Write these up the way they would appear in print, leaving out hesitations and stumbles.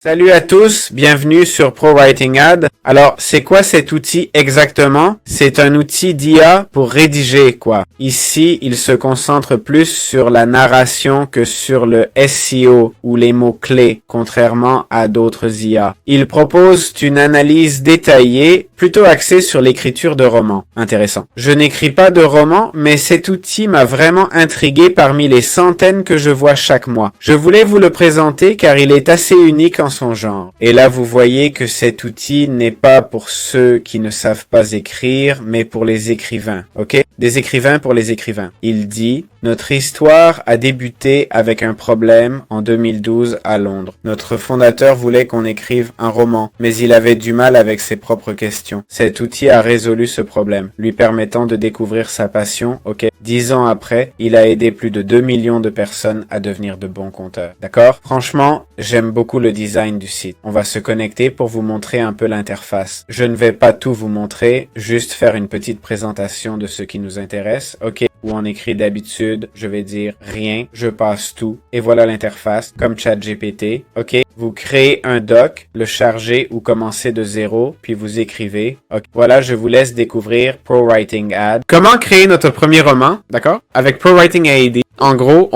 Salut à tous, bienvenue sur ProWritingAd. Alors, c'est quoi cet outil exactement? C'est un outil d'IA pour rédiger, quoi. Ici, il se concentre plus sur la narration que sur le SEO ou les mots-clés, contrairement à d'autres IA. Il propose une analyse détaillée, plutôt axée sur l'écriture de romans. Intéressant. Je n'écris pas de romans, mais cet outil m'a vraiment intrigué parmi les centaines que je vois chaque mois. Je voulais vous le présenter car il est assez unique en son genre. Et là, vous voyez que cet outil n'est pas pour ceux qui ne savent pas écrire, mais pour les écrivains, ok? Des écrivains pour les écrivains. Il dit: notre histoire a débuté avec un problème en 2012 à Londres. Notre fondateur voulait qu'on écrive un roman, mais il avait du mal avec ses propres questions. Cet outil a résolu ce problème, lui permettant de découvrir sa passion, ok? 10 ans après, il a aidé plus de 2 millions de personnes à devenir de bons conteurs. D'accord? Franchement, j'aime beaucoup le design du site. On va se connecter pour vous montrer un peu l'interface. Je ne vais pas tout vous montrer, juste faire une petite présentation de ce qui nous intéresse, ok? Où on écrit d'habitude, je vais dire rien, je passe tout, et voilà l'interface, comme ChatGPT, ok? Vous créez un doc, le chargez ou commencez de zéro, puis vous écrivez. Ok. Voilà, je vous laisse découvrir ProWritingAd. Comment créer notre premier roman, d'accord? Avec ProWritingAd, en gros,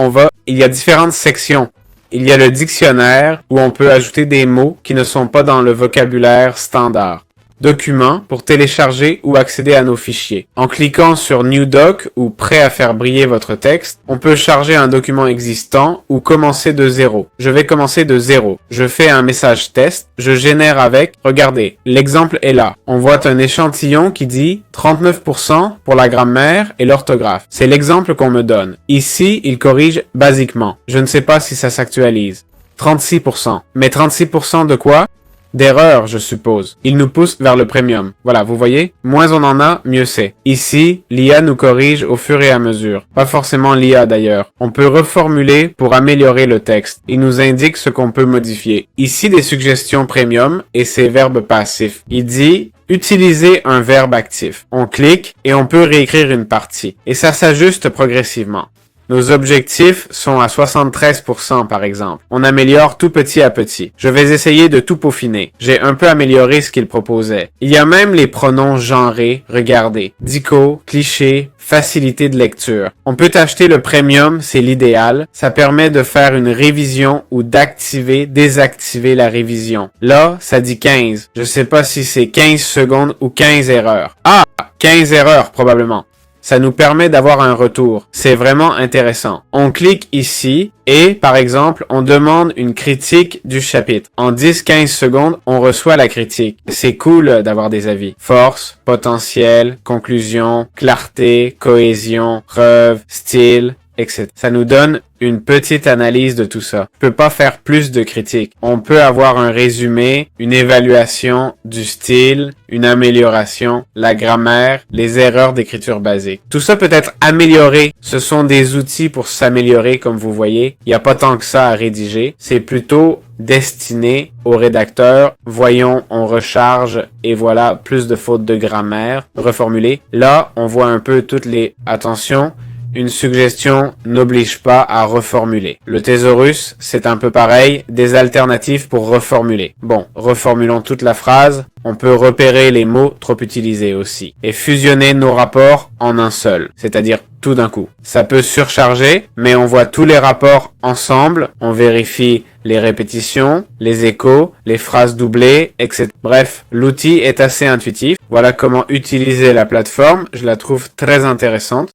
il y a différentes sections. Il y a le dictionnaire, où on peut ajouter des mots qui ne sont pas dans le vocabulaire standard. Documents pour télécharger ou accéder à nos fichiers. En cliquant sur New Doc ou Prêt à faire briller votre texte, on peut charger un document existant ou commencer de zéro. Je vais commencer de zéro. Je fais un message test, je génère avec, regardez, l'exemple est là. On voit un échantillon qui dit 39% pour la grammaire et l'orthographe. C'est l'exemple qu'on me donne. Ici, il corrige basiquement. Je ne sais pas si ça s'actualise. 36%. Mais 36% de quoi? D'erreur, je suppose. Il nous pousse vers le premium. Voilà, vous voyez? Moins on en a, mieux c'est. Ici, l'IA nous corrige au fur et à mesure. Pas forcément l'IA d'ailleurs. On peut reformuler pour améliorer le texte. Il nous indique ce qu'on peut modifier. Ici, des suggestions premium et c'est verbe passif. Il dit: utiliser un verbe actif. On clique et on peut réécrire une partie. Et ça s'ajuste progressivement. Nos objectifs sont à 73% par exemple. On améliore tout petit à petit. Je vais essayer de tout peaufiner. J'ai un peu amélioré ce qu'il proposait. Il y a même les pronoms genrés, regardez. Dico, cliché, facilité de lecture. On peut acheter le premium, c'est l'idéal. Ça permet de faire une révision ou d'activer, désactiver la révision. Là, ça dit 15. Je sais pas si c'est 15 secondes ou 15 erreurs. Ah! 15 erreurs probablement. Ça nous permet d'avoir un retour. C'est vraiment intéressant. On clique ici et, par exemple, on demande une critique du chapitre. En 10-15 secondes, on reçoit la critique. C'est cool d'avoir des avis. Force, potentiel, conclusion, clarté, cohésion, preuve, style, etc. Ça nous donne une petite analyse de tout ça. On peut pas faire plus de critiques. On peut avoir un résumé, une évaluation du style, une amélioration, la grammaire, les erreurs d'écriture basique. Tout ça peut être amélioré. Ce sont des outils pour s'améliorer, comme vous voyez. Il n'y a pas tant que ça à rédiger. C'est plutôt destiné aux rédacteurs. Voyons, on recharge et voilà, plus de fautes de grammaire. Reformuler. Là, on voit un peu toutes les... Attention, une suggestion n'oblige pas à reformuler. Le thésaurus, c'est un peu pareil, des alternatives pour reformuler. Bon, reformulons toute la phrase. On peut repérer les mots trop utilisés aussi. Et fusionner nos rapports en un seul, c'est-à-dire tout d'un coup. Ça peut surcharger, mais on voit tous les rapports ensemble. On vérifie les répétitions, les échos, les phrases doublées, etc. Bref, l'outil est assez intuitif. Voilà comment utiliser la plateforme. Je la trouve très intéressante.